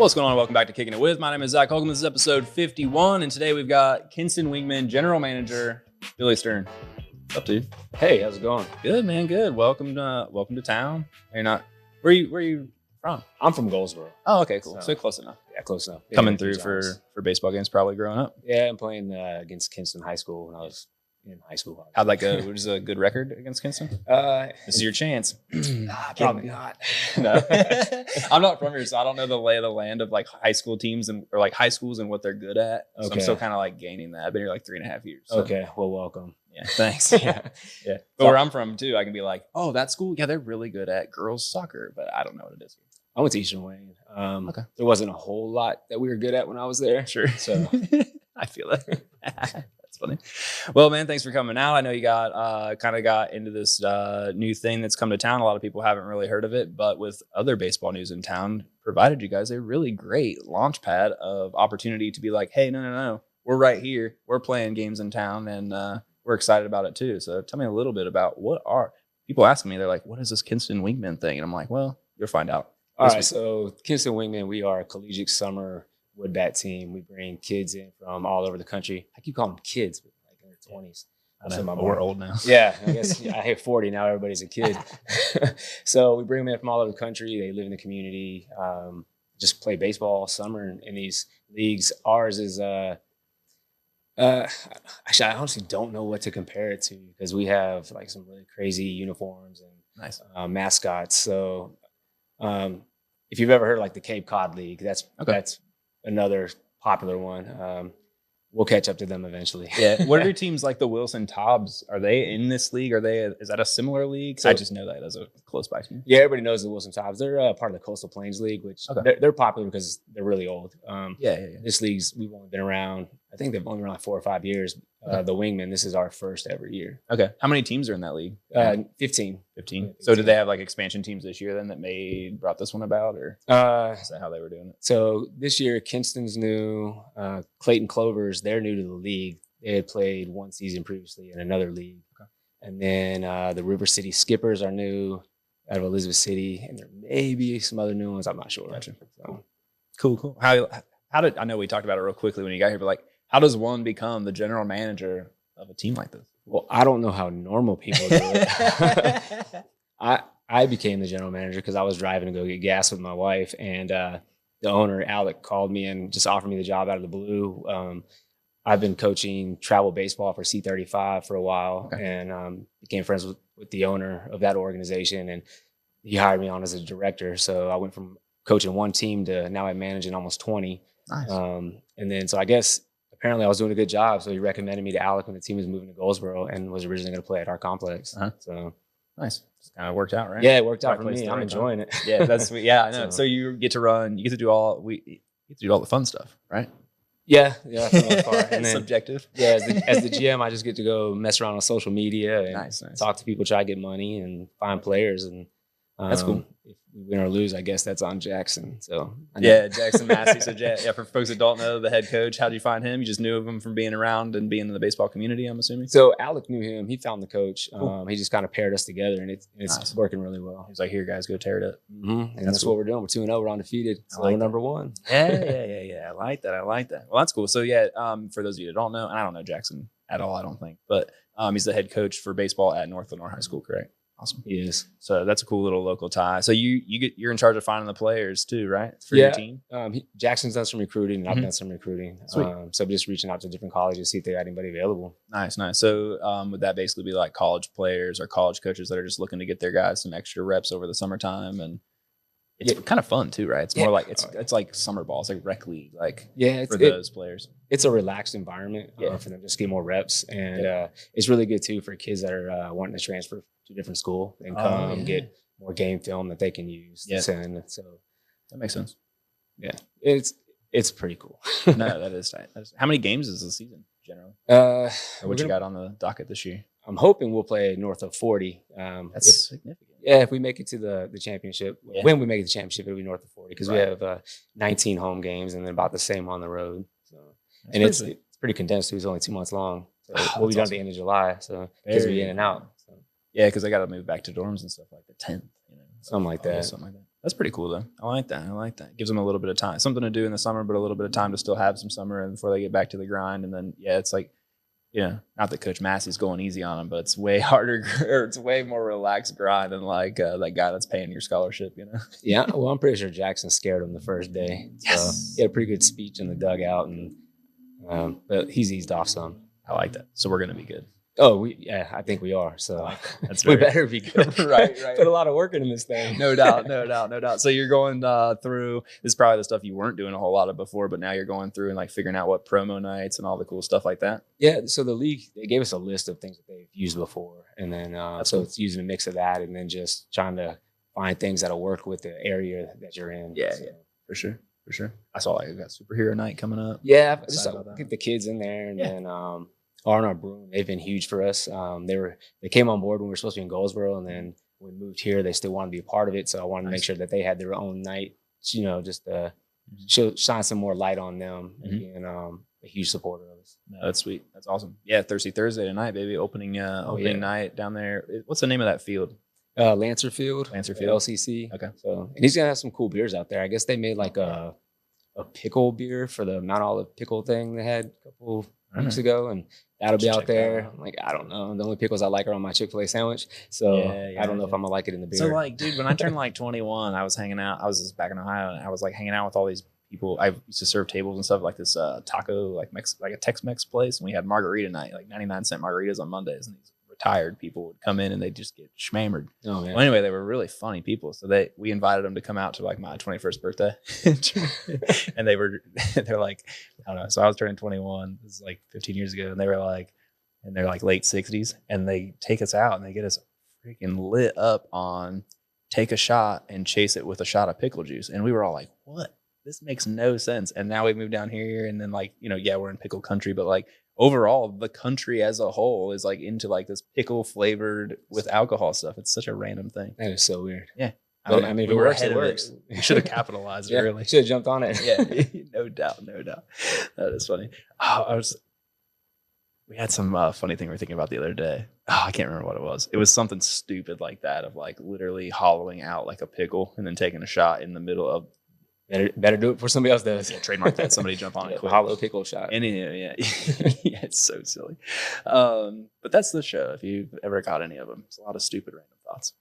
What's going on? Welcome back to Kickin' It With. My name is Zac Holcomb. This is episode 51, and today we've got Kinston Wingmen General Manager Billy Stern. What's up, dude? Hey, how's it going? Good, man. Good. Welcome to town. You're not. Where are you from? I'm from Goldsboro. Oh, okay, cool. So close enough. Yeah, close enough. Coming through for baseball games, probably growing up. Yeah, I'm playing against Kinston High School when I was in high school. How'd that go? Was it a good record against Kinston? This is your chance. Probably not. No, I'm not from here, so I don't know the lay of the land of like high school teams or like high schools and what they're good at. So I'm still kind of like gaining that. I've been here like 3.5 years. So. Okay, well, welcome. Yeah, thanks. Yeah. But where I'm from too, I can be like, oh, that school, yeah, they're really good at girls soccer, but I don't know what it is. I went to Eastern Wayne. Okay. There wasn't a whole lot that we were good at when I was there. Sure. So I feel that. That's funny. Well, man, thanks for coming out. I know you got into this new thing that's come to town. A lot of people haven't really heard of it, but with other baseball news in town, provided you guys a really great launch pad of opportunity to be like, hey, no, we're right here. We're playing games in town, and we're excited about it too. So tell me a little bit about what are people asking me? They're like, what is this Kinston Wingman thing? And I'm like, well, you'll find out. All right, so Kinston Wingmen, we are a collegiate summer wood bat team. We bring kids in from all over the country. I keep calling them kids, but like in their 20s. I know, we're old now. Yeah, I guess I hit 40 now. Everybody's a kid. So we bring them in from all over the country. They live in the community, just play baseball all summer in these leagues. Ours is actually, I honestly don't know what to compare it to because we have like some really crazy uniforms and mascots. So if you've ever heard of like the Cape Cod League, that's another popular one. We'll catch up to them eventually. Yeah. What are your teams like the Wilson Tobbs? Are they in this league? Is that a similar league? So, I just know that as a close by team. Yeah, everybody knows the Wilson Tobbs. They're part of the Coastal Plains League, which they're popular because they're really old. This league's, we've only been around, I think they've only been around like 4 or 5 years. The Wingmen, this is our first ever year. Okay. How many teams are in that league? 15. 15. So did they have like expansion teams this year then that brought this one about, or is that how they were doing it? So this year, Kinston's new, Clayton Clovers, they're new to the league. They had played one season previously in another league. Okay. And then the River City Skippers are new out of Elizabeth City, and there may be some other new ones. I'm not sure. Gotcha. So. Cool. How did, I know we talked about it real quickly when you got here, but like, how does one become the general manager of a team like this? Well, I don't know how normal people do it. I became the general manager because I was driving to go get gas with my wife, and the owner, Alec, called me and just offered me the job out of the blue. I've been coaching travel baseball for C35 for a while, and became friends with the owner of that organization, and he hired me on as a director. So I went from coaching one team to now I'm managing almost 20. Nice. And then, so I guess apparently I was doing a good job. So he recommended me to Alec when the team was moving to Goldsboro and was originally going to play at our complex. So nice. Just kind of worked out, right? Yeah, it worked out for me. I'm enjoying it. Yeah, that's sweet. Yeah, I know. So you get to do all the fun stuff, right? Yeah, for the most part. And then, subjective. Yeah, as the GM, I just get to go mess around on social media and nice. Talk to people, try to get money and find players. And that's cool. If we win or lose, I guess that's on Jackson. So Jackson Massey. So for folks that don't know, the head coach, how did you find him? You just knew of him from being around and being in the baseball community, I'm assuming. So Alec knew him. He found the coach. Cool. He just kind of paired us together, and it's nice. Working really well. He's like, "Here, guys, go tear it up." Mm-hmm. And that's cool. What we're doing. We're 2-0. We're undefeated. So we're number 1. Yeah. I like that. Well, that's cool. So for those of you that don't know, and I don't know Jackson at all, I don't think, but he's the head coach for baseball at North Lenore High School, correct? Awesome. He is. So that's a cool little local tie. So you're in charge of finding the players too, right? For your team. Jackson's done some recruiting, and I've done some recruiting. Sweet. So just reaching out to different colleges, see if they got anybody available. Nice. So would that basically be like college players or college coaches that are just looking to get their guys some extra reps over the summertime? And it's kind of fun too, right? It's more like it's like summer ball. It's like rec league, for those players. It's a relaxed environment for them to just get more reps, and it's really good too for kids that are wanting to transfer to a different school and come and get more game film that they can use to send. So that makes sense. Yeah, it's pretty cool. No, that is tight. How many games is the season generally? Or what you got on the docket this year? I'm hoping we'll play north of 40. That's significant. Yeah, if we make it to the championship, when we make it to the championship, it'll be north of 40 because we have 19 home games and then about the same on the road. So, and it's pretty condensed. It was only 2 months long. So we'll be done at the end of July. So kids will be in and out. So. Yeah, because I got to move back to dorms and stuff like the 10th. Something like that. Something like that. That's pretty cool though. I like that. I like that. Gives them a little bit of time, something to do in the summer, but a little bit of time to still have some summer and before they get back to the grind. And then it's like, not that Coach Massey's going easy on them, but it's way harder or it's way more relaxed grind than like that guy that's paying your scholarship. Yeah, well, I'm pretty sure Jackson scared him the first day. Yes, he had a pretty good speech in the dugout, and but he's eased off some. I like that. So we're gonna be good. Oh, I think we are. So that's we better be good. right. Put a lot of work into this thing. No doubt. So you're going through. This is probably the stuff you weren't doing a whole lot of before, but now you're going through and like figuring out what promo nights and all the cool stuff like that. Yeah. So the league, they gave us a list of things that they've used before, and then cool. It's using a mix of that, and then just trying to find things that'll work with the area that you're in. Yeah, for sure. I saw like we got superhero night coming up. Yeah, just get the kids in there, and then R&R Broom, they've been huge for us. They came on board when we were supposed to be in Goldsboro, and then when we moved here, they still wanted to be a part of it. So I wanted to make sure that they had their own night, just to shine some more light on them and being a huge supporter of us. No, that's sweet. That's awesome. Yeah, Thursday tonight, baby. Opening night down there. What's the name of that field? Lancer Field, LCC. Okay. So, and he's gonna have some cool beers out there. I guess they made like a pickle beer for the Mount Olive pickle thing they had a couple weeks ago, and that'll be out there. Like, I don't know. The only pickles I like are on my Chick-fil-A sandwich. So I don't know if I'm gonna like it in the beer. So like, dude, when I turned like 21, I was hanging out. I was just back in Ohio, and I was like hanging out with all these people. I used to serve tables and stuff like this taco, like a Tex-Mex place, and we had margarita night, like 99-cent margaritas on Mondays, and these retired people would come in and they just get schmammered. Oh man. Well, anyway, they were really funny people, so we invited them to come out to like my 21st birthday, and they're like, I don't know. So I was turning 21. This is like 15 years ago, and they're like late 60s, and they take us out and they get us freaking lit up on take a shot and chase it with a shot of pickle juice, and we were all like, what? This makes no sense. And now we moved down here, and then like, we're in pickle country, but like overall the country as a whole is like into like this pickle flavored with alcohol stuff. It's such a random thing. That is so weird. Yeah. I mean, we were ahead of it. We should have capitalized really. Should have jumped on it. Yeah, no doubt. That is funny. We had some funny thing we were thinking about the other day. I can't remember what it was. It was something stupid like that, of like literally hollowing out like a pickle and then taking a shot in the middle of. Better do it before somebody else does. Yeah, trademark that. Somebody jump on it quick. Hollow pickle shot. And yeah, it's so silly. But that's the show. If you've ever got any of them, it's a lot of stupid random thoughts.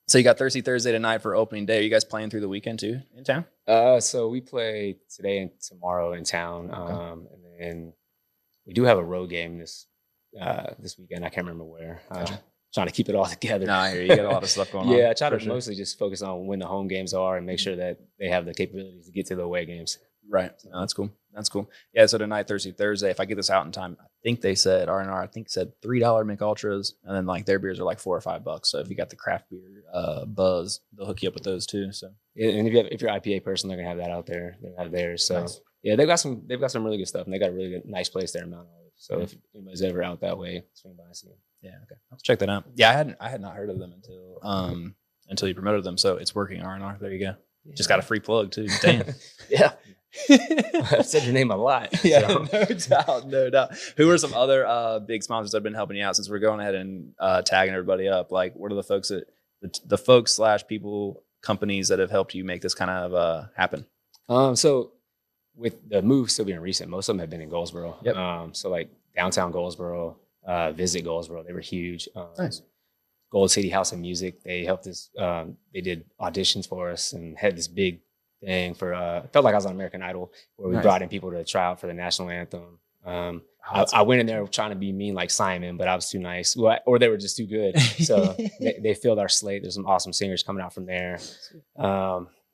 So you got Thursday tonight for opening day. Are you guys playing through the weekend too in town? So we play today and tomorrow in town, and then we do have a road game this weekend. I can't remember where. Gotcha. Trying to keep it all together. No, I hear you got a lot of stuff going on. Yeah, I try to mostly just focus on when the home games are and make sure that they have the capabilities to get to the away games. Right. No, that's cool. Yeah. So tonight, Thursday, if I get this out in time, I think they said R&R, said $3 McUltras, and then like their beers are like $4 or $5. So if you got the craft beer buzz, they'll hook you up with those too. So and if you're an IPA person, they're gonna have that out there. They'll have theirs. So nice. Yeah, they've got some really good stuff, and they got a really good, nice place there in Mount Olive. So if anybody's ever out that way, swing by and see them. Yeah, okay. I'll check that out. Yeah, I had not heard of them until you promoted them. So it's working, R&R. There you go. Yeah. Just got a free plug too. Damn. Yeah. I've said your name a lot. Yeah, so. No doubt. Who are some other big sponsors that have been helping you out since we're going ahead and tagging everybody up? Like, what are the folks the folks / people, companies that have helped you make this kind of happen? So with the move still being recent, most of them have been in Goldsboro. Yep. So like downtown Goldsboro, Visit Goldsboro, they were huge. Nice. Gold City House of Music, they helped us. They did auditions for us and had this big thing for. Felt like I was on American Idol, where we brought in people to try out for the national anthem. I went in there trying to be mean like Simon, but I was too nice, or they were just too good. So they filled our slate. There's some awesome singers coming out from there.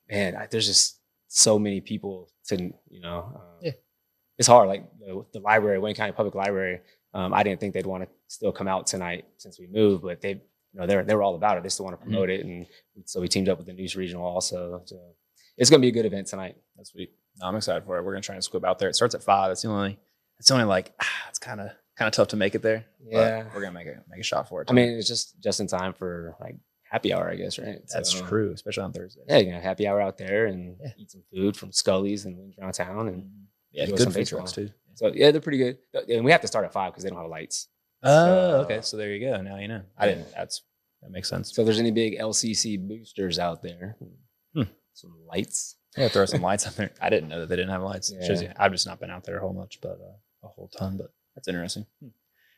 There's just so many people to It's hard. Like the library, Wayne County Public Library. I didn't think they'd want to still come out tonight since we moved, but they were all about it. They still want to promote it, and so we teamed up with the News Regional also. So it's going to be a good event tonight. That's sweet. No, I'm excited for it. We're going to try and squib out there. It starts at 5. It's only like it's kind of tough to make it there. Yeah, we're gonna make a shot for it. I mean, it's just in time for like happy hour, I guess, right? That's true, especially on Thursday. Yeah, you can have happy hour out there and eat some food from Scully's and wings around town, and good food trucks too. So yeah, they're pretty good. And we have to start at 5 because they don't have lights. Oh, okay. So there you go. Now you know. I didn't. That's That makes sense. So if there's any big LCC boosters out there, some lights. Yeah, throw some lights up there. I didn't know that they didn't have lights. Yeah. Shows you, I've just not been out there a whole ton, but that's interesting.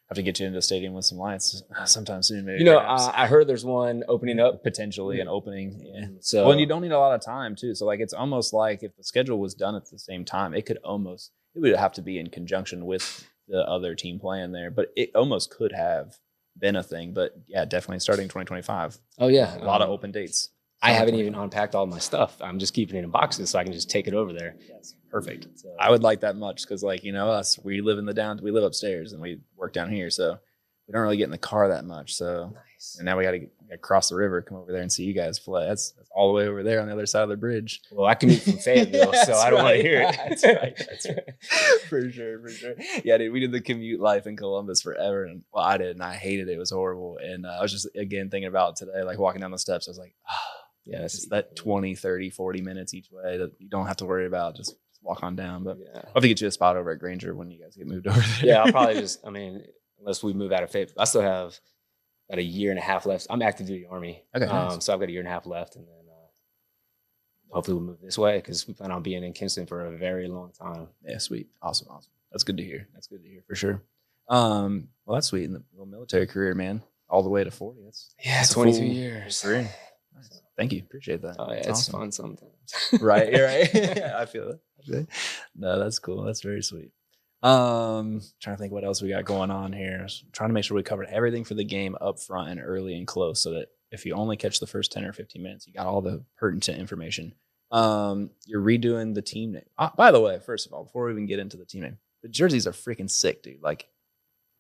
Have to get you into the stadium with some lights sometime soon. Maybe. I heard there's one opening up. Potentially an opening. Yeah. So, well, and you don't need a lot of time too. So like, it's almost like if the schedule was done at the same time, it would have to be in conjunction with the other team playing there, but it almost could have been a thing. But yeah, definitely starting 2025. Oh yeah. A lot of open dates. I haven't even unpacked all my stuff. I'm just keeping it in boxes so I can just take it over there. Yes. Perfect. So, I would like that much because, like, us, we live upstairs and we work down here, so we don't really get in the car that much. So, nice. And now we got to cross the river, come over there and see you guys play. That's all the way over there on the other side of the bridge. Well, I commute from Fayetteville, so I don't want to hear it. That's right. That's right. For sure. Yeah, dude, we did the commute life in Columbus forever, and well, I did, and I hated it. It was horrible. And I was just again thinking about it today, like walking down the steps. I was like, yeah, it's that 20, 30, 40 minutes each way that you don't have to worry about. Just walk on down. But I'll have to get you a spot over at Granger when you guys get moved over there. Yeah, I'll probably unless we move out of Fayetteville. I still have about a year and a half left. I'm active duty Army. Okay. Nice. So I've got a year and a half left. And then hopefully we'll move this way because we plan on being in Kinston for a very long time. Yeah, sweet. Awesome. That's good to hear. For sure. Well, that's sweet. In the little military career, man, all the way to 40. That's 22 years. Career. Nice. Thank you. Appreciate that. Oh, yeah, that's it's awesome. fun sometimes. Right. You're right. I feel it. No, that's cool. That's very sweet. Trying to think what else we got going on here. Trying to make sure we covered everything for the game up front and early and close so that if you only catch the first 10 or 15 minutes, you got all the pertinent information. You're redoing the team name. By the way, first of all, before we even get into the team name, the jerseys are freaking sick, dude. Like,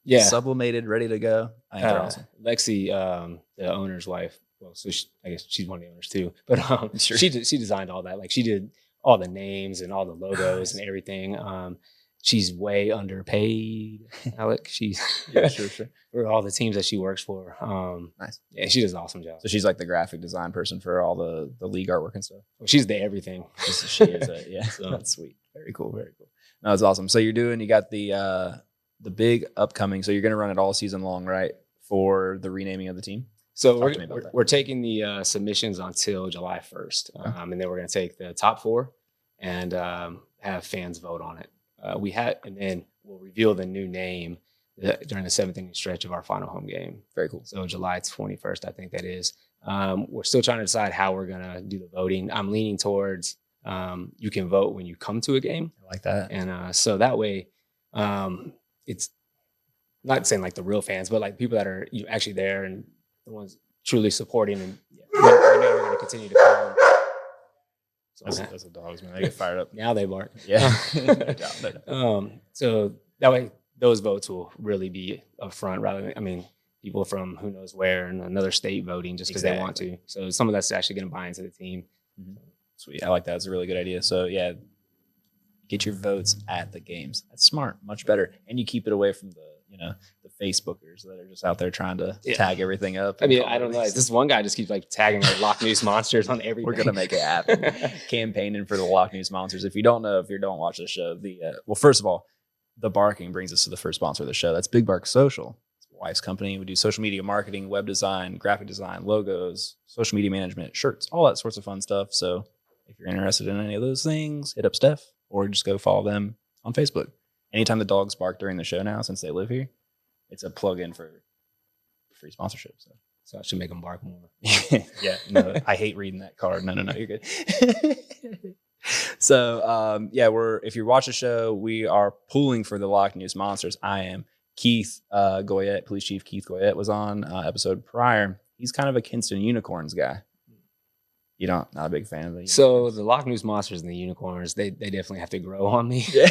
sublimated, ready to go. I think they're awesome. Lexi, the owner's wife, well, so I guess she's one of the owners too. But sure. she designed all that. Like she did all the names and all the logos and everything. She's way underpaid, Alec. She's sure. For all the teams that she works for. Nice. Yeah, she does an awesome job. So she's like the graphic design person for all the league artwork and stuff. Well, she's the everything. She is it. Yeah. So that's sweet. Very cool. No, it's awesome. So you got the big upcoming. So you're going to run it all season long, right? For the renaming of the team. So we're taking the submissions until July 1st. And then we're going to take the top 4 and have fans vote on it. And then we'll reveal the new name during the 7th inning stretch of our final home game. Very cool. So July 21st, I think that is. We're still trying to decide how we're going to do the voting. I'm leaning towards you can vote when you come to a game. I like that. And so that way, it's not saying like the real fans, but like people that are actually there and the ones truly supporting, and we're going to continue to come. So that's the dogs, man. They get fired up. Now they bark. Yeah. So that way, those votes will really be up front rather than, people from who knows where in another state voting just because they want to. So some of that's actually going to buy into the team. Mm-hmm. Sweet. I like that. It's a really good idea. So yeah, get your votes at the games. That's smart. Much better. And you keep it away from the Facebookers that are just out there trying to tag everything up. I don't know. This one guy just keeps like tagging like Loch News Monsters on everything. We're going to make it happen. Campaigning for the Loch News Monsters. If you don't watch the show, well, first of all, the barking brings us to the first sponsor of the show. That's Big Bark Social. It's my wife's company. We do social media marketing, web design, graphic design, logos, social media management, shirts, all that sorts of fun stuff. So if you're interested in any of those things, hit up Steph or just go follow them on Facebook. Anytime the dogs bark during the show now, since they live here, it's a plug-in for free sponsorship. So I should make them bark more. Yeah, no, I hate reading that card. No, you're good. So, if you watch the show, we are pulling for the Loch News Monsters. I am. Keith Goyette, Police Chief Keith Goyette was on episode prior. He's kind of a Kinston Unicorns guy. You don't, not a big fan of these. So the Loch News Monsters and the Unicorns, they definitely have to grow on me. Yeah.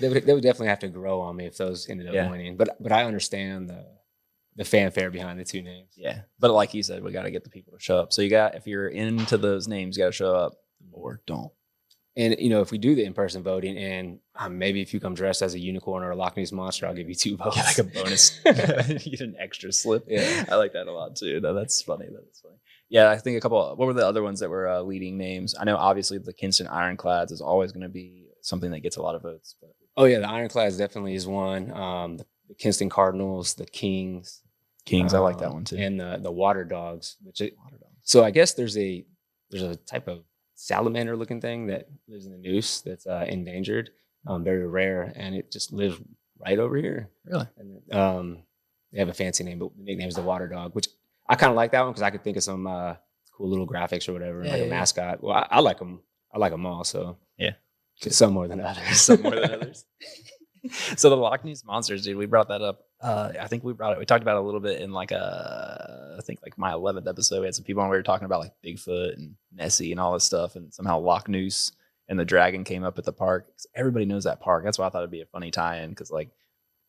They would definitely have to grow on me if those ended up winning. But I understand the fanfare behind the two names. Yeah, but like you said, we got to get the people to show up. So if you're into those names, you got to show up or don't. And if we do the in-person voting, and maybe if you come dressed as a unicorn or a Loch News Monster, I'll give you 2 votes. Yeah, like a bonus. You get an extra slip. Yeah, I like that a lot too. No, that's funny. Yeah, I think what were the other ones that were leading names? I know obviously the Kinston Ironclads is always going to be something that gets a lot of votes. But oh yeah, the Ironclads definitely is one. the Kinston Cardinals, the Kings. Kings, I like that one too. And the Water Dogs. So I guess there's a type of salamander looking thing that lives in the Neuse that's endangered, very rare, and it just lives right over here. Really? And they have a fancy name, but the nickname is the Water Dog, which I kind of like that one because I could think of some cool little graphics or whatever, like a mascot. Well, I like them. I like them all. So yeah, some more than others. Some more than others. So the Loch Ness monsters, dude, we brought that up. I think we talked about it a little bit in like I think like my 11th episode. We had some people on, we were talking about like Bigfoot and Nessie and all this stuff. And somehow Loch Ness and the dragon came up at the park. Everybody knows that park. That's why I thought it'd be a funny tie-in. Cause like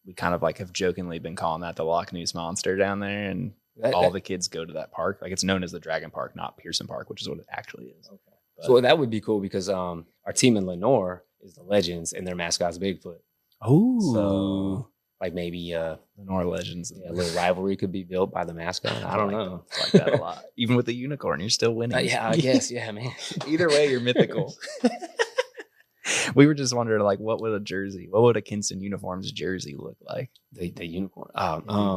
we kind of like have jokingly been calling that the Loch Ness monster down there. And all the kids go to that park. Like it's known as the Dragon Park, not Pearson Park, which is what it actually is. Okay. But, so that would be cool because our team in Lenore is the Legends and their mascot's Bigfoot. Oh, so like maybe Lenore Legends, a little rivalry could be built by the mascot. I don't know. I like that a lot. Even with the unicorn, you're still winning. Yeah, I guess. Yeah, man. Either way, you're mythical. We were just wondering, like, what would a Kinston Uniforms jersey look like? The unicorn,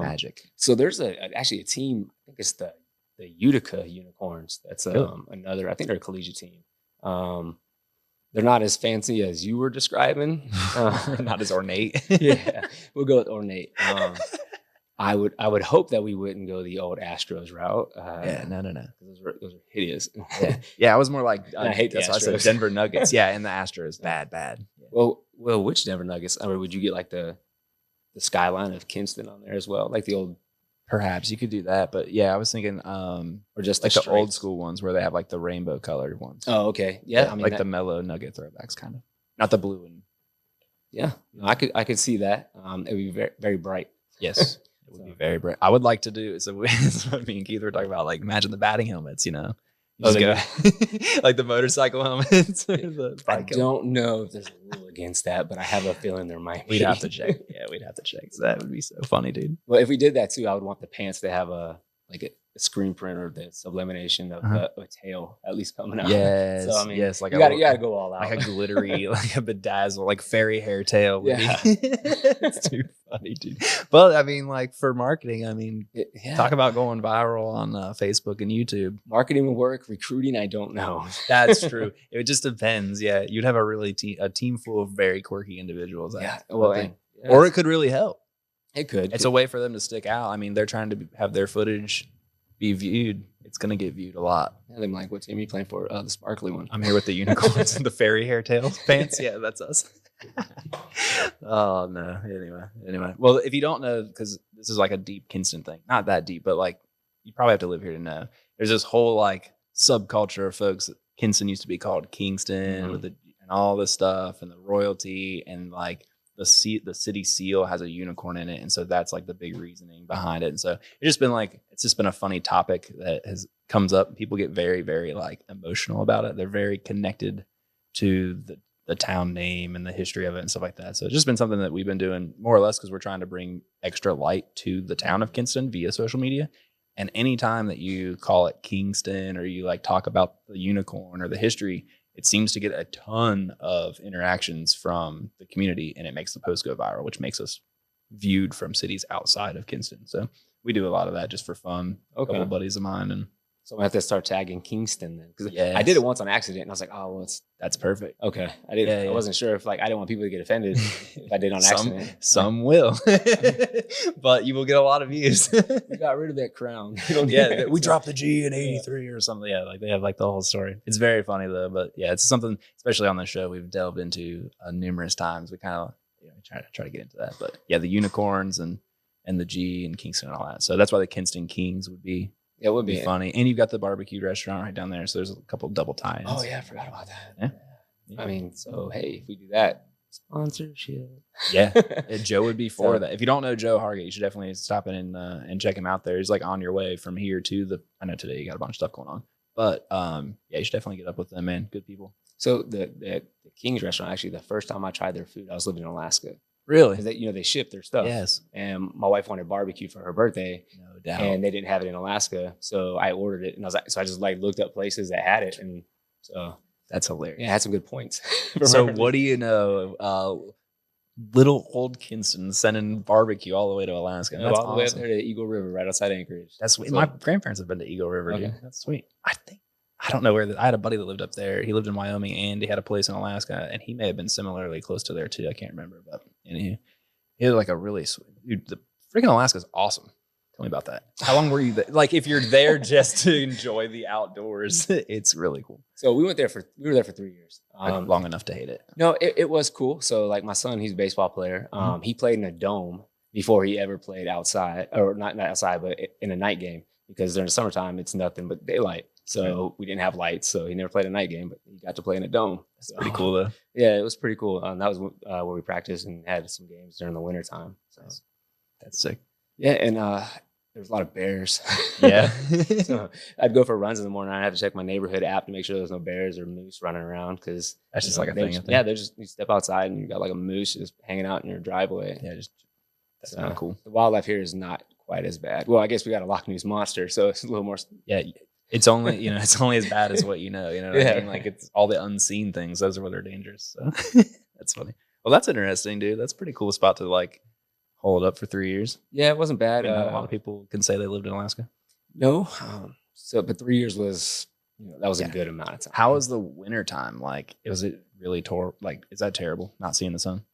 magic. So there's actually a team. I think it's the Utica Unicorns. That's another. I think they're a collegiate team. They're not as fancy as you were describing. Not as ornate. Yeah, we'll go with ornate. I would hope that we wouldn't go the old Astros route. No. Those are hideous. Yeah, I was more like I hate that's the why I said Astros. Denver Nuggets. Yeah, and the Astros, bad. Yeah. Well, which Denver Nuggets? Or would you get like the skyline of Kinston on there as well, like the old? Perhaps you could do that, but yeah, I was thinking, or just like the old school ones where they have like the rainbow colored ones. Oh, okay, yeah. I mean, like the mellow Nugget throwbacks, kind of, not the blue and. Yeah, no, I could see that. It would be very, very bright. Yes, it would be very bright. I would like to do so. What me and Keith were talking about, like, imagine the batting helmets. You know, like the motorcycle helmets. I don't know if there's a rule against that, but I have a feeling there might be. We'd have to check. Yeah, we'd have to check. So that would be so funny, dude. Well, if we did that too, I would want the pants to have a screen print or the sublimation of a tail at least coming out. Yes, so, I mean, yes, like you gotta go all out, like a glittery, like a bedazzle, like fairy hair tail. Yeah, it's too funny, dude. But I mean, like for marketing, I mean, talk about going viral on Facebook and YouTube. Marketing would work. Recruiting, I don't know. That's true. It just depends. Yeah, you'd have a team full of very quirky individuals. Yeah, well, or it could really help. It could. It's a way for them to stick out. I mean, they're trying to have their footage be viewed. It's going to get viewed a lot. Yeah, they're like, what team are you playing for? The sparkly one. I'm here with the unicorns and the fairy hair tail pants. Yeah, that's us. Oh, no. Anyway. Well, if you don't know, because this is like a deep Kinston thing. Not that deep, but like you probably have to live here to know. There's this whole like subculture of folks that Kinston used to be called Kingston with and all this stuff and the royalty and like the city seal has a unicorn in it, and so that's like the big reasoning behind it. And so it's just been a funny topic that comes up. People get very, very like emotional about it. They're very connected to the town name and the history of it and stuff like that. So it's just been something that we've been doing more or less because we're trying to bring extra light to the town of Kinston via social media. And anytime that you call it Kingston or you like talk about the unicorn or the history, it seems to get a ton of interactions from the community, and it makes the post go viral, which makes us viewed from cities outside of Kinston. So we do a lot of that just for fun. Okay. A couple of buddies of mine, and so I have to start tagging Kingston then, because I did it once on accident, and I was like, "Oh, well, that's perfect." Okay, I didn't. I wasn't sure if I didn't want people to get offended if I did on accident. Some will, but you will get a lot of views. We got rid of that crown. We dropped the G in '83 or something. Yeah, like they have like the whole story. It's very funny though, but yeah, it's something especially on the show we've delved into numerous times. We kind of try to get into that, but yeah, the unicorns and the G and Kingston and all that. So that's why the Kinston Kings would be. It would be funny. And you've got the barbecue restaurant right down there. So there's a couple double tie-ins. Oh, yeah. I forgot about that. Yeah. I mean, so, hey, if we do that, sponsorship. Yeah. Joe would be for that. If you don't know Joe Hargett, you should definitely stop in and check him out there. He's like on your way from here to I know today you got a bunch of stuff going on. But yeah, you should definitely get up with them, man. Good people. So the King's restaurant, actually, the first time I tried their food, I was living in Alaska. Really? Because they ship their stuff. Yes. And my wife wanted barbecue for her birthday. No doubt. And they didn't have it in Alaska. So I ordered it. And I was like, so I just like looked up places that had it. And so that's hilarious. Yeah, it had some good points. So what do you know? Little old Kinston sending barbecue all the way to Alaska. Yeah, That's all the way up awesome. there to Eagle River, right outside Anchorage. That's sweet. So, My grandparents have been to Eagle River, dude. That's sweet. I don't know where. I had a buddy that lived up there. He lived in Wyoming and he had a place in Alaska, and he may have been similarly close to there too. I can't remember, but he had like a really sweet dude. The freaking Alaska is awesome. Tell me about that. How long were you there? Like, if you're there just to enjoy the outdoors, it's really cool. So we were there for 3 years. Long enough to hate it. No, it was cool. So like my son, he's a baseball player. He played in a dome before he ever played outside, or not outside, but in a night game, because during the summertime it's nothing but daylight. So we didn't have lights, so he never played a night game, but he got to play in a dome. That's pretty cool though. Yeah, it was pretty cool. That was where we practiced and had some games during the wintertime. So that's sick. Yeah, and there's a lot of bears. Yeah. So I'd go for runs in the morning. I'd have to check my neighborhood app to make sure there's no bears or moose running around, because that's just like a thing. Yeah, they're just, you step outside and you got like a moose just hanging out in your driveway. Yeah, that's not cool. The wildlife here is not quite as bad. Well, I guess we got a Loch Ness monster, so it's a little more. Yeah, it's only it's only as bad as what you know. You know what I mean? Like, it's all the unseen things. Those are what are dangerous. So that's funny. Well, that's interesting, dude. That's a pretty cool spot to like hold up for 3 years. Yeah, it wasn't bad. I mean, a lot of people can say they lived in Alaska. No, but 3 years was that was a good amount of time. How was the winter time? Like, was it really is that terrible not seeing the sun?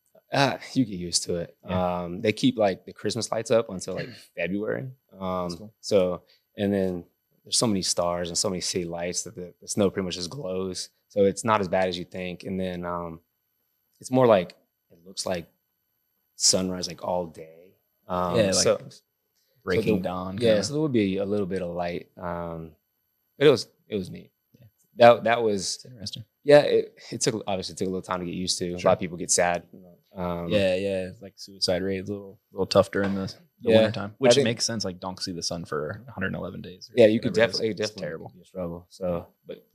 You get used to it. Yeah. They keep like the Christmas lights up until like February. Cool. So, and then there's so many stars and so many city lights that the snow pretty much just glows. So it's not as bad as you think. And then it's more like, it looks like sunrise like all day. Breaking dawn. Yeah, so there would be a little bit of light. But it was neat. Yeah. That was interesting. Yeah, it took a little time to get used to. Sure. A lot of people get sad. Yeah, like suicide rate, a little tough during the winter time, which makes sense. Like, don't see the sun for 111 days. Yeah, you could definitely terrible. Be a struggle. So, but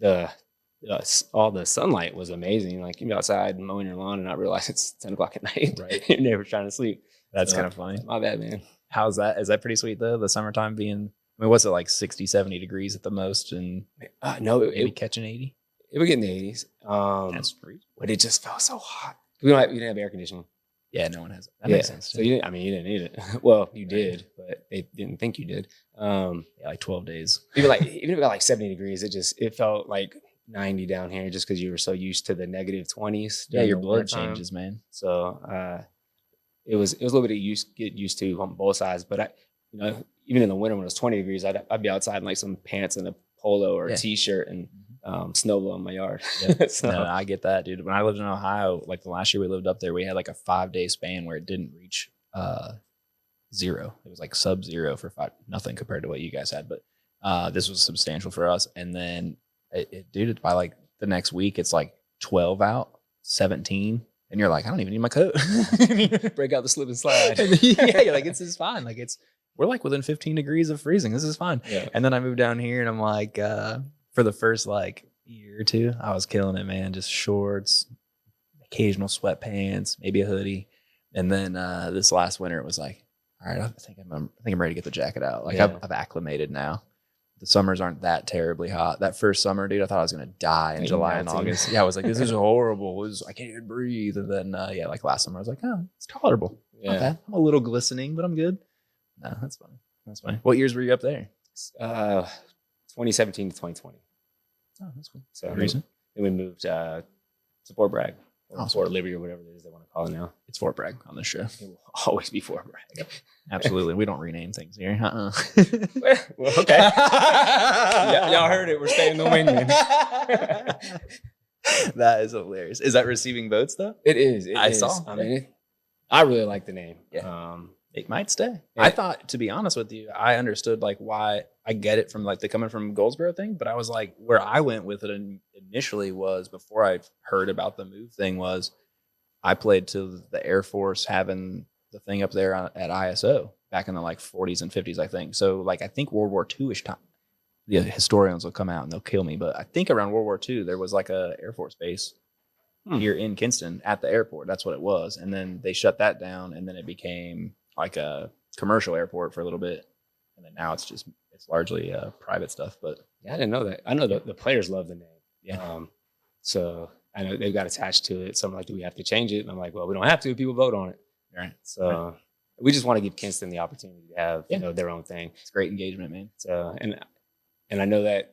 all the sunlight was amazing. Like, you can be outside mowing your lawn and not realize it's 10 o'clock at night. Right, your neighbor's trying to sleep. That's kind of funny. My bad, man. How's that? Is that pretty sweet though? The summertime being, I mean, what's it like 60, 70 degrees at the most, and no, maybe catching 80. It would get in the 80s. That's pretty. But it just felt so hot. We didn't have air conditioning. Yeah, no one has it. That makes sense. So you didn't need it. Well, you did, but they didn't think you did. Like 12 days. Even if it got like 70 degrees, it felt like 90 down here, just because you were so used to the negative 20s. Yeah, your blood changes, man. So it was a little bit of get used to on both sides. But even in the winter when it was 20 degrees, I'd be outside in like some pants and a polo or a t-shirt and snow blow in my yard. Yeah. So, no, I get that, dude. When I lived in Ohio, like the last year we lived up there, we had like a 5-day span where it didn't reach 0. It was like sub-0 for nothing compared to what you guys had. But this was substantial for us. And then dude, by like the next week, it's like 12 out, 17. And you're like, I don't even need my coat. Break out the slip and slide. Yeah, you're like, this is fine. Like, we're like within 15 degrees of freezing. This is fine. Yeah. And then I moved down here and I'm like, for the first like year or two, I was killing it, man. Just shorts, occasional sweatpants, maybe a hoodie. And then this last winter, it was like, all right, I think I'm ready to get the jacket out. Like, I've acclimated now. The summers aren't that terribly hot. That first summer, dude, I thought I was going to die in July and August. Yeah, I was like, this is horrible. I can't even breathe. And then, like last summer, I was like, oh, it's tolerable. Yeah. Not bad. I'm a little glistening, but I'm good. No, that's funny. That's funny. What years were you up there? 2017 to 2020. Oh, that's cool. So reason? Then we moved to Fort Bragg. Or Fort Liberty or whatever it is they want to call it now. It's Fort Bragg on this show. It will always be Fort Bragg. Absolutely. We don't rename things here. Well, okay. Y'all heard it. We're staying the Wingmen. That is hilarious. Is that receiving votes though? It is. I saw. I mean, I really like the name. Yeah. It might stay. Yeah. I thought, to be honest with you, I understood like why. I get it from like the coming from Goldsboro thing, but I was like, where I went with it initially was, before I heard about the move thing, was I played to the Air Force having the thing up there at ISO back in the like 40s and 50s, I think. So like, I think World War II-ish time. The historians will come out and they'll kill me, but I think around World War II there was like a Air Force base here in Kinston at the airport. That's what it was, and then they shut that down, and then it became like a commercial airport for a little bit, and then now it's largely private stuff. But yeah, I didn't know that. I know the players love the name. Yeah. So I know they've got attached to it. So I'm like, do we have to change it? And I'm like, well, we don't have to. People vote on it. Right. So we just want to give Kinston the opportunity to have their own thing. It's great engagement, man. So and I know that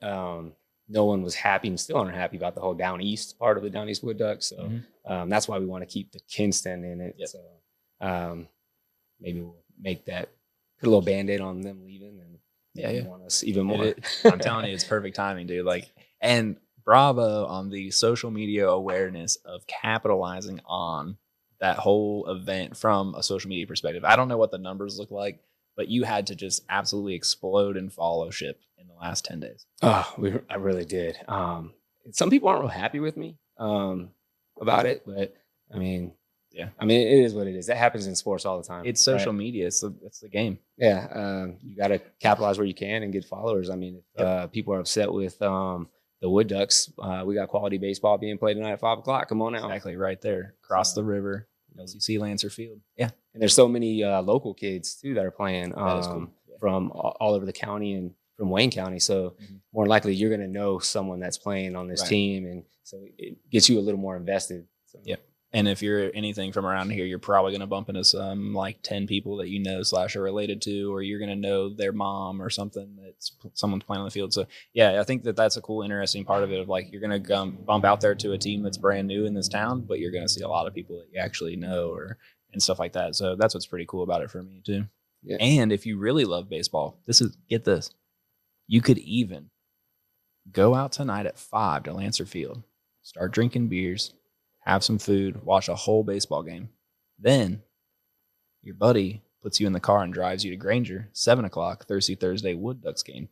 no one was happy and still aren't happy about the whole Down East part of the Down East Wood Ducks. So that's why we want to keep the Kinston in it. Yep. So maybe we'll make that, put a little Band-Aid on them leaving and want us even more. I'm telling you, it's perfect timing, dude. Like, and bravo on the social media awareness of capitalizing on that whole event from a social media perspective. I don't know what the numbers look like, but you had to just absolutely explode in followership in the last 10 days. Oh, I really did. Some people aren't real happy with me about it, but I mean, it is what it is. That happens in sports all the time. It's social media. It's the game. Yeah. You got to capitalize where you can and get followers. I mean, if people are upset with the Wood Ducks, we got quality baseball being played tonight at 5:00. Come on out. Exactly, right there. Across the river, LCC Lancer Field. Yeah. And there's so many local kids, too, that are playing cool. from all over the county and from Wayne County. So more than likely, you're going to know someone that's playing on this team. And so it gets you a little more invested. So. Yep. And if you're anything from around here, you're probably going to bump into some like 10 people that you know / are related to, or you're going to know their mom or something that's someone's playing on the field. So, yeah, I think that's a cool, interesting part of it of like you're going to bump out there to a team that's brand new in this town, but you're going to see a lot of people that you actually know and stuff like that. So that's what's pretty cool about it for me too. Yeah. And if you really love baseball, get this. You could even go out tonight at 5 to Lancer Field, start drinking beers, have some food, watch a whole baseball game. Then your buddy puts you in the car and drives you to Granger, 7:00, Thirsty Thursday Wood Ducks game.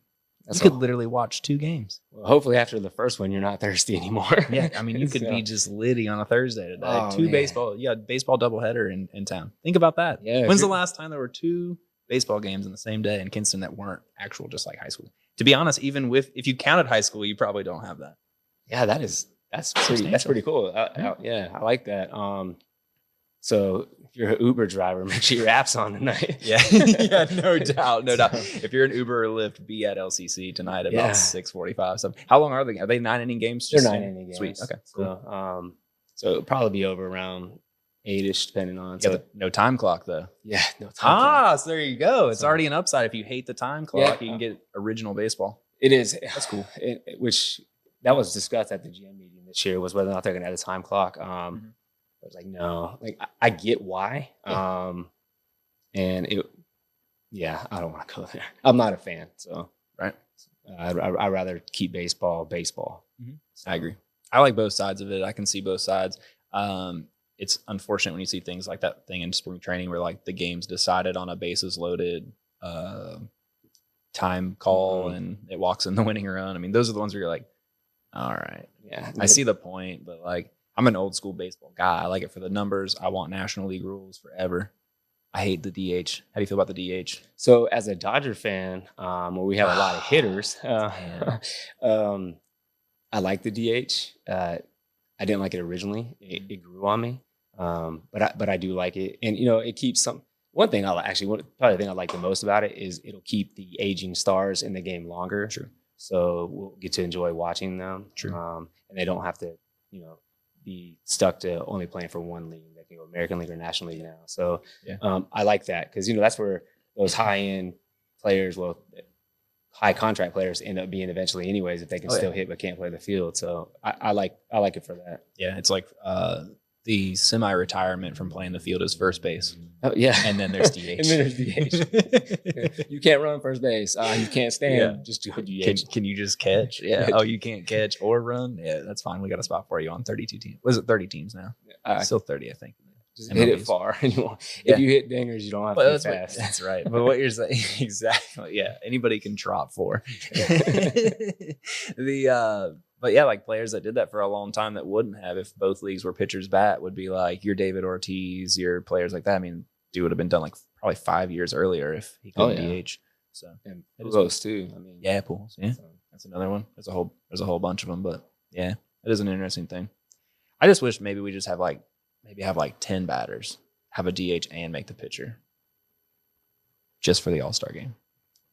You could literally watch 2 games. Well, hopefully after the first one, you're not thirsty anymore. Yeah, I mean, you could be just litty on a Thursday today. Oh, 2 baseball doubleheader in town. Think about that. Yeah. When's the last time there were 2 baseball games in the same day in Kinston that weren't actual, just like high school? To be honest, even if you counted high school, you probably don't have that. Yeah, that's pretty cool. I like that. So if you're an Uber driver, make sure your app's on tonight. Yeah, no doubt. If you're an Uber or Lyft, be at LCC tonight at about 6:45. So how long are they? Are they 9-inning games? They're 9-inning games. Sweet. Okay. Cool. So it'll probably be over around 8-ish, depending on. No time clock though. Yeah, no time clock. So there you go. It's already an upside. If you hate the time clock, you can get original baseball. It is. That's cool. Which that was discussed at the GM meeting this year, was whether or not they're going to add a time clock. I was like, no. Like I get why. And I don't want to go there. I'm not a fan. So right. I'd rather keep baseball. Mm-hmm. So, I agree. I like both sides of it. I can see both sides. It's unfortunate when you see things like that thing in spring training where like the game's decided on a bases loaded time call and it walks in the winning run. I mean, those are the ones where you're like, all right. Yeah. I see the point, but like I'm an old school baseball guy. I like it for the numbers. I want National League rules forever. I hate the DH. How do you feel about the DH? So as a Dodger fan, where we have a lot of hitters, I like the DH. I didn't like it originally. It grew on me. But I do like it. And, it keeps probably the thing I like the most about it is it'll keep the aging stars in the game longer. True. So we'll get to enjoy watching them. True. And they don't have to, be stuck to only playing for one league. They can go American League or National League now. So I like that because, that's where those high-end players, high contract players end up being eventually anyways, if they can still hit but can't play the field. So I like it for that. Yeah, it's like the semi-retirement from playing the field is first base. Oh, yeah. And then there's DH. You can't run first base. You can't stand. Just do DH. Can you just catch? Yeah. Oh, you can't catch or run? Yeah, that's fine. We got a spot for you on 32 teams. Was it 30 teams now? Still 30, I think. Just hit it far. If you hit dingers, you don't have to be fast. That's right. But what you're saying, exactly. Yeah. Anybody can trot 4. But yeah, like players that did that for a long time that wouldn't have if both leagues were pitchers bat would be like your David Ortiz, your players like that. I mean, dude would have been done like probably 5 years earlier if he couldn't DH. So and Pujols too. I mean, Pujols. Yeah, that's another one. There's a whole bunch of them, but yeah, it is an interesting thing. I just wish maybe we just have like 10 batters, have a DH and make the pitcher just for the All-Star game.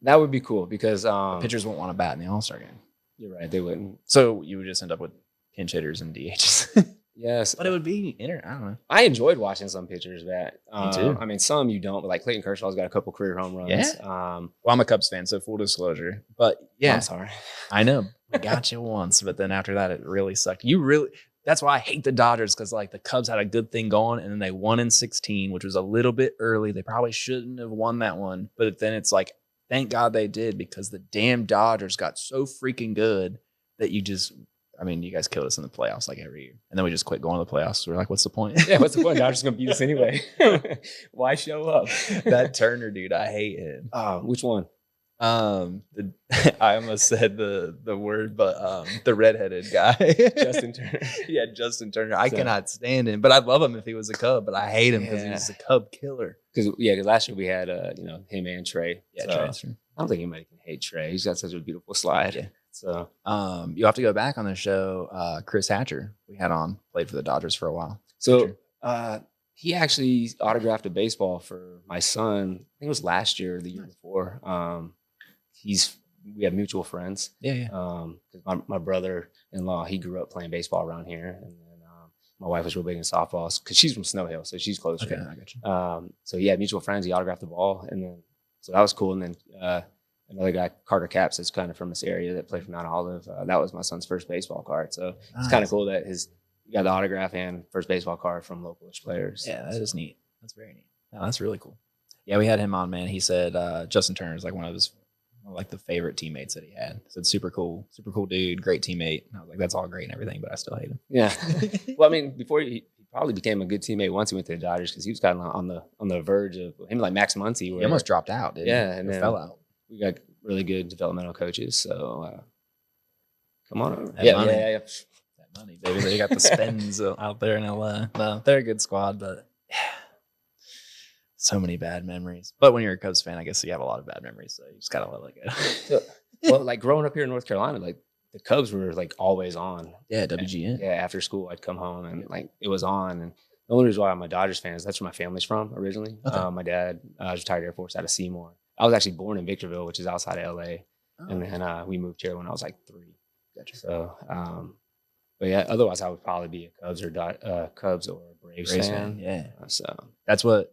That would be cool because pitchers won't want to bat in the All-Star game. You're right, they wouldn't. So you would just end up with pinch hitters and DHs. Yes. But it would be I don't know. I enjoyed watching some pitchers bat. Me too. I mean, some you don't, but like Clayton Kershaw's got a couple career home runs. Yeah. Well, I'm a Cubs fan, so full disclosure. But yeah, I'm sorry. I know. I got you once, but then after that, it really sucked. That's why I hate the Dodgers, because like the Cubs had a good thing going and then they won in 16, which was a little bit early. They probably shouldn't have won that one. But then it's like, thank God they did, because the damn Dodgers got so freaking good that you guys killed us in the playoffs like every year. And then we just quit going to the playoffs. We're like, what's the point? Yeah, what's the point? Dodgers going to beat us anyway. Why show up? That Turner dude, I hate him. Which one? I almost said the word, but the redheaded guy. Justin Turner. Yeah, Justin Turner. I cannot stand him, but I'd love him if he was a Cub, but I hate him because he's a Cub killer. Because last year we had him and Trey. Yeah, so I don't think anybody can hate Trey. He's got such a beautiful slide. Yeah. So you have to go back on the show. Chris Hatcher, we had on, played for the Dodgers for a while. So he actually autographed a baseball for my son. I think it was last year or the year before. We have mutual friends. Yeah. My brother-in-law, he grew up playing baseball around here, and then my wife was real big in softball because she's from Snow Hill, so she's closer. Okay, I got you. So yeah, mutual friends. He autographed the ball, and then so that was cool. And then another guy, Carter Capps, is kind of from this area that played for Mount Olive. That was my son's first baseball card. So it's kind of cool that he got the autograph and first baseball card from localish players. Yeah, that is neat. That's very neat. No, that's really cool. Yeah, we had him on, man. He said Justin Turner is like one of his the favorite teammates that he had. He said super cool dude, great teammate. And I was like, that's all great and everything, but I still hate him. Yeah. Well, I mean, before he probably became a good teammate once he went to the Dodgers, because he was kind of on the verge of him, like Max Muncy. He almost dropped out, didn't he? Yeah, and then fell out. We got really good developmental coaches, so come on over. Yeah. That money, baby. They got the spins out there in LA. No, they're a good squad, but so many bad memories. But when you're a Cubs fan, I guess you have a lot of bad memories, so you just gotta let it go. Well, like growing up here in North Carolina, like the Cubs were like always on. Yeah, WGN. Yeah, after school I'd come home and like it was on. And the only reason why I'm a Dodgers fan is that's where my family's from originally. Okay. My dad was retired Air Force out of Seymour. I was actually born in Victorville, which is outside of LA, and then we moved here when I was like 3. Gotcha. So, but yeah, otherwise I would probably be a Cubs or Braves fan. Yeah. So that's what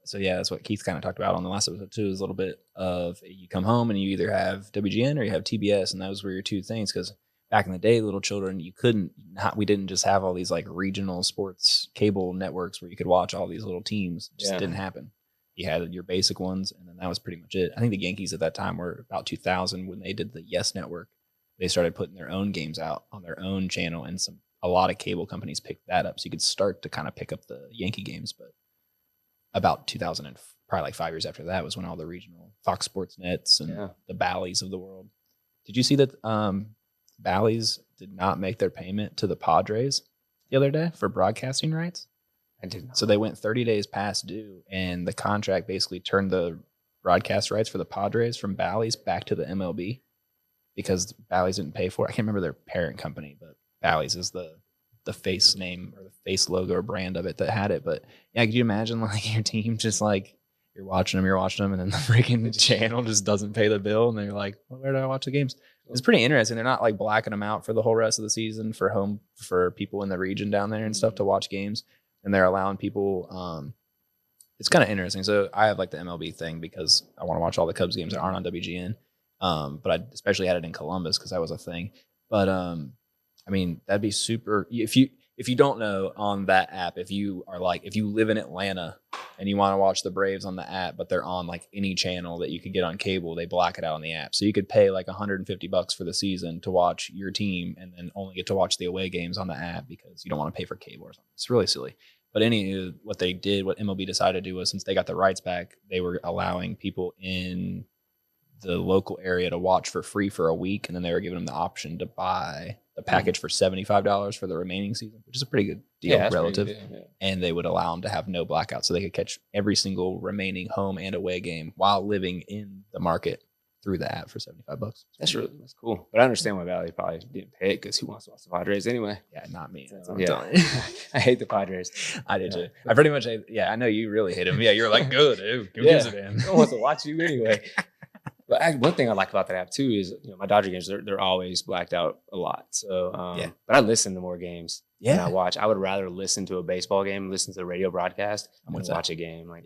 Keith kind of talked about on the last episode too, is a little bit of you come home and you either have WGN or you have TBS, and those were your two things. Because back in the day, little children, we didn't just have all these like regional sports cable networks where you could watch all these little teams. It just didn't happen. You had your basic ones, and then that was pretty much it. I think the Yankees at that time were about 2000 when they did the Yes Network. They started putting their own games out on their own channel, and a lot of cable companies picked that up. So you could start to kind of pick up the Yankee games. But about 2000 and probably like 5 years after that was when all the regional Fox Sports Nets and the Bally's of the world. Did you see that Bally's did not make their payment to the Padres the other day for broadcasting rights? I did not. So they went 30 days past due, and the contract basically turned the broadcast rights for the Padres from Bally's back to the MLB because Bally's didn't pay for it. I can't remember their parent company, but Bally's is the face name or the face logo or brand of it that had it. But yeah, could you imagine like your team just like you're watching them, and then the freaking channel just doesn't pay the bill, and they're like, well, where do I watch the games? It's pretty interesting. They're not like blacking them out for the whole rest of the season for people in the region down there and stuff to watch games, and they're allowing people. It's kind of interesting. So I have like the MLB thing because I want to watch all the Cubs games that aren't on WGN. But I especially had it in Columbus because that was a thing. But I mean, that'd be super. If you don't know, on that app, if you live in Atlanta and you want to watch the Braves on the app, but they're on like any channel that you could get on cable, they block it out on the app. So you could pay like $150 for the season to watch your team and then only get to watch the away games on the app because you don't want to pay for cable or something. It's really silly. But what MLB decided to do was, since they got the rights back, they were allowing people in the local area to watch for free for a week, and then they were giving them the option to buy the package for $75 for the remaining season, which is a pretty good deal relative. And they would allow them to have no blackout, so they could catch every single remaining home and away game while living in the market through the app for $75. That's cool. But I understand why Valley probably didn't pay it because who wants to watch the Padres anyway? Yeah, not me. So, I hate the Padres. I did too. I pretty much hate. Yeah, I know you really hate them. Yeah, you're like, good, dude. Who gives a damn? No one wants to watch you anyway. But one thing I like about that app too is, my Dodger games, they're always blacked out a lot. So, but I listen to more games than I watch. I would rather listen to a baseball game, listen to the radio broadcast, than watch a game. Like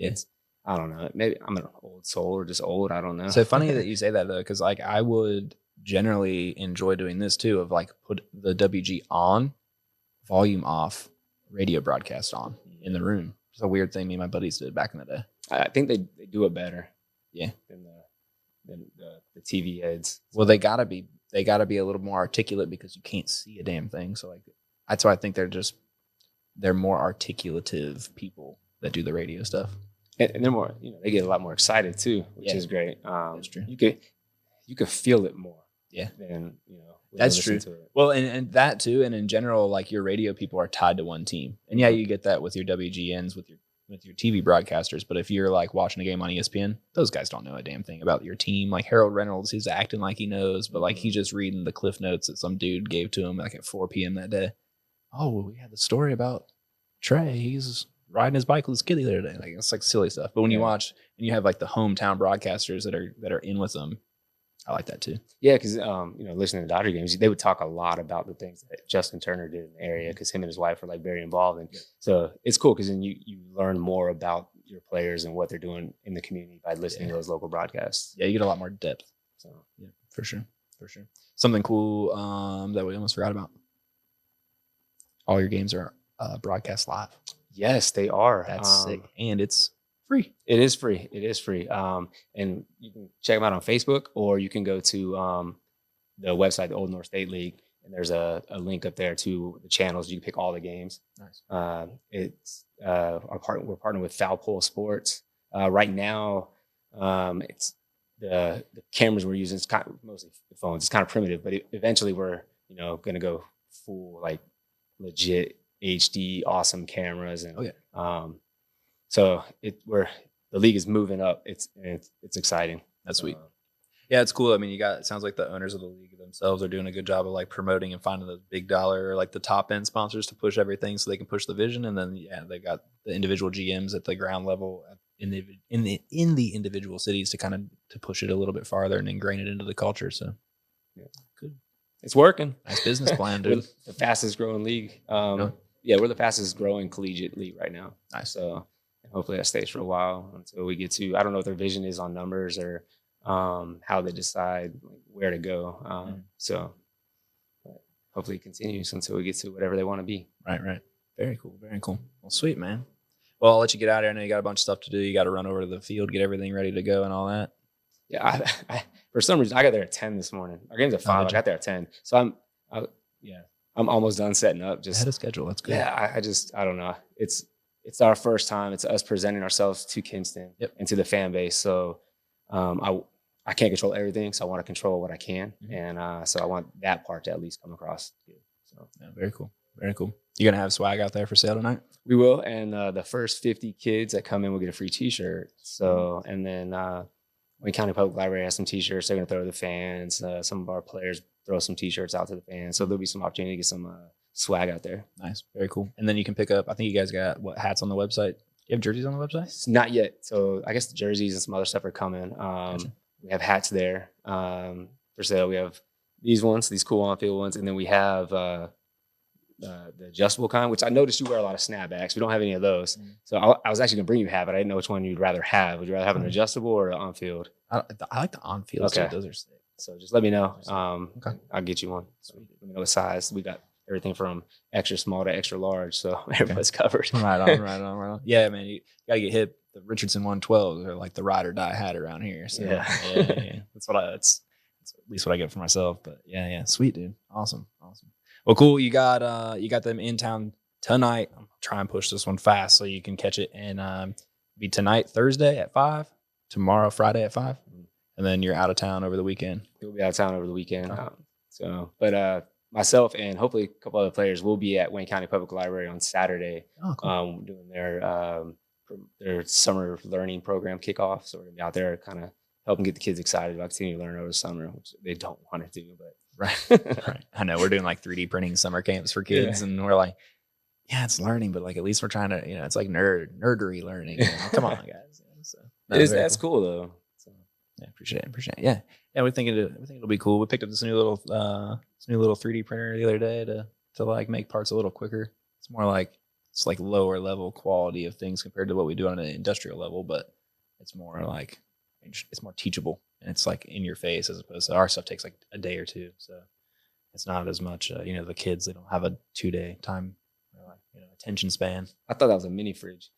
I don't know. Maybe I'm an old soul or just old. I don't know. So funny that you say that though, because like I would generally enjoy doing this too, of like put the WG on, volume off, radio broadcast on in the room. It's a weird thing me and my buddies did back in the day. I think they do it better. Yeah. Than the TV heads. Well, they gotta be a little more articulate because you can't see a damn thing. So like that's why I think they're more articulative people that do the radio stuff. And they're more, they get a lot more excited too, which is great. That's true. You could feel it more. Yeah. Than, that's true. Well, and that too, and in general, like your radio people are tied to one team. And yeah, you get that with your WGNs, with your TV broadcasters. But if you're like watching a game on ESPN, those guys don't know a damn thing about your team. Like Harold Reynolds, he's acting like he knows, but like he's just reading the cliff notes that some dude gave to him like at 4 p.m. that day. Oh, well, we had the story about Trey. He's riding his bike with his kitty the other day. Like it's like silly stuff. But when you watch and you have like the hometown broadcasters that are in with them, I like that too. Yeah, because listening to Dodger games, they would talk a lot about the things that Justin Turner did in the area because him and his wife are like very involved, and so it's cool because then you learn more about your players and what they're doing in the community by listening to those local broadcasts. Yeah, you get a lot more depth. So yeah, for sure. Something cool that we almost forgot about. All your games are broadcast live. Yes, they are. That's sick, and it's free. It is free. And you can check them out on Facebook, or you can go to the website, the Old North State League, and there's a link up there to the channels. You can pick all the games. Nice. We're partnered with Foul Pole Sports. Right now, it's the cameras we're using. It's kind of mostly the phones. It's kind of primitive, but eventually we're going to go full like legit HD awesome cameras, and so the league is moving up. It's exciting. That's sweet. Yeah, it's cool. I mean, it sounds like the owners of the league themselves are doing a good job of like promoting and finding those big dollar or like the top end sponsors to push everything so they can push the vision. And then they got the individual GMs at the ground level in the individual cities to kind of to push it a little bit farther and ingrain it into the culture. So good. It's working. Nice business plan, dude. We're the fastest growing league. Yeah, we're the fastest growing collegiate league right now. Nice. So hopefully that stays for a while until we get to, I don't know what their vision is on numbers or how they decide where to go. So hopefully it continues until we get to whatever they want to be. Right. Very cool. Well, sweet, man. Well, I'll let you get out of here. I know you got a bunch of stuff to do. You got to run over to the field, get everything ready to go and all that. Yeah, I for some reason, I got there at 10 this morning. Our game's at 5. I got there at 10. So I'm almost done setting up. Just ahead of schedule. That's good. Yeah, I don't know. It's our first time. It's us presenting ourselves to Kinston and to the fan base. So I can't control everything. So I want to control what I can. And so I want that part to at least come across. So very cool. You going to have swag out there for sale tonight? We will. And the first 50 kids that come in will get a free t-shirt. So, and then Wayne County Public Library has some t-shirts they're going to throw to the fans. Some of our players throw some t-shirts out to the fans. So there'll be some opportunity to get some swag out there. Nice. Very cool. And then you can pick up, I think you guys got hats on the website. Do you have jerseys on the website? It's not yet. So I guess the jerseys and some other stuff are coming. Gotcha. We have hats there for sale. We have these ones, these cool on-field ones. And then we have the adjustable kind, which I noticed you wear a lot of snapbacks. We don't have any of those. So I was actually going to bring you a hat, but I didn't know which one you'd rather have. Would you rather have an adjustable or an on-field? I like the on-field. Okay. Those are sick. So just let me know. Okay. I'll get you one. So let me know what size. We got everything from extra small to extra large. So everybody's covered. Right on. Yeah, man, you got to get hit. The Richardson 112s are like the ride or die hat around here. So yeah. That's at least what I get for myself. But yeah. Sweet, dude. Awesome. Well, cool. You got them in town tonight. I'm trying to push this one fast so you can catch it. And be tonight, Thursday at 5, tomorrow, Friday at 5. And then you're out of town over the weekend. We'll be out of town over the weekend. But myself and hopefully a couple other players will be at Wayne County Public Library on Saturday. Oh, cool. Doing their summer learning program kickoff. So we're going to be out there kind of helping get the kids excited about continuing to learn over the summer, which they don't want to do, but right. I know we're doing like 3D printing summer camps for kids, and we're like, yeah, it's learning, but like at least we're trying to, it's like nerdery learning. Come on, guys. So, that's cool though. So. Yeah, appreciate it. Yeah. Yeah, we think it'll be cool. We picked up this new little 3D printer the other day to like make parts a little quicker. It's like lower level quality of things compared to what we do on an industrial level, but it's more like it's more teachable and it's like in your face as opposed to our stuff takes like a day or two. So it's not as much, the kids, they don't have a 2-day time attention span. I thought that was a mini fridge.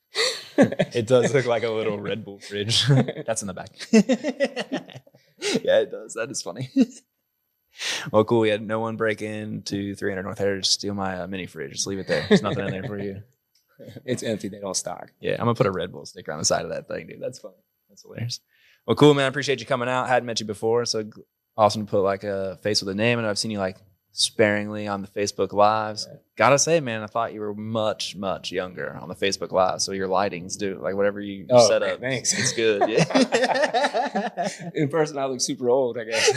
It does look like a little Red Bull fridge. That's in the back. Yeah, it does. That is funny. Well, cool. We had no one break into 300 North Heritage to steal my mini fridge. Just leave it there. There's nothing in there for you. It's empty. They don't stock. Yeah, I'm going to put a Red Bull sticker on the side of that thing, dude. That's funny. That's hilarious. Well, cool, man. I appreciate you coming out. Hadn't met you before, so awesome to put like a face with a name. And I've seen you like sparingly on the Facebook Lives. Yeah. Gotta say, man, I thought you were much, much younger on the Facebook Live. So your lightings do like whatever you set up. Thanks. It's good. Yeah. In person, I look super old, I guess.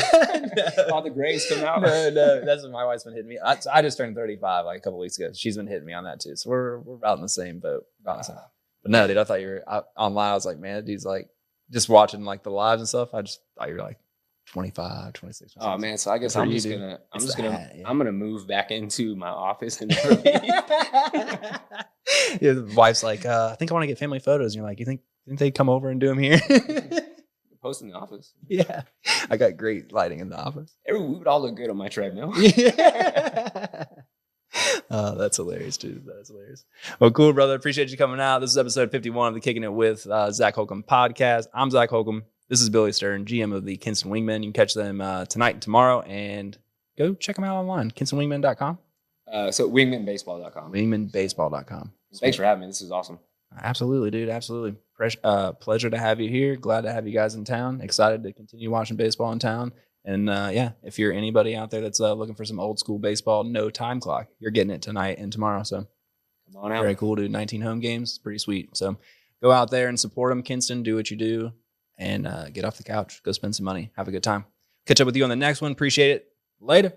No. All the grays come out. No. That's what my wife's been hitting me. I just turned 35 like a couple weeks ago. She's been hitting me on that too. So we're about in the same boat. But no, dude, I thought you were online. I was like, man, dude's like just watching like the lives and stuff. I just thought you were like 25, 26. Oh man, so I guess I'm gonna move back into my office and yeah, the wife's like, I think I want to get family photos. And you're like, you think they'd come over and do them here? Post in the office. Yeah, I got great lighting in the office. We would all look good on my treadmill. That's hilarious, dude. That's hilarious. Well, cool, brother. Appreciate you coming out. This is episode 51 of the Kicking It with Zac Holcomb podcast. I'm Zac Holcomb. This is Billy Stern, GM of the Kinston Wingmen. You can catch them tonight and tomorrow, and go check them out online, kinstonwingmen.com. So wingmanbaseball.com. Wingmanbaseball.com. Thanks for having me. This is awesome. Absolutely, dude. Absolutely. Pleasure to have you here. Glad to have you guys in town. Excited to continue watching baseball in town. And if you're anybody out there that's looking for some old school baseball, no time clock, you're getting it tonight and tomorrow. So come on out. Very cool, dude. 19 home games. Pretty sweet. So go out there and support them, Kinston. Do what you do. And get off the couch. Go spend some money. Have a good time. Catch up with you on the next one. Appreciate it. Later.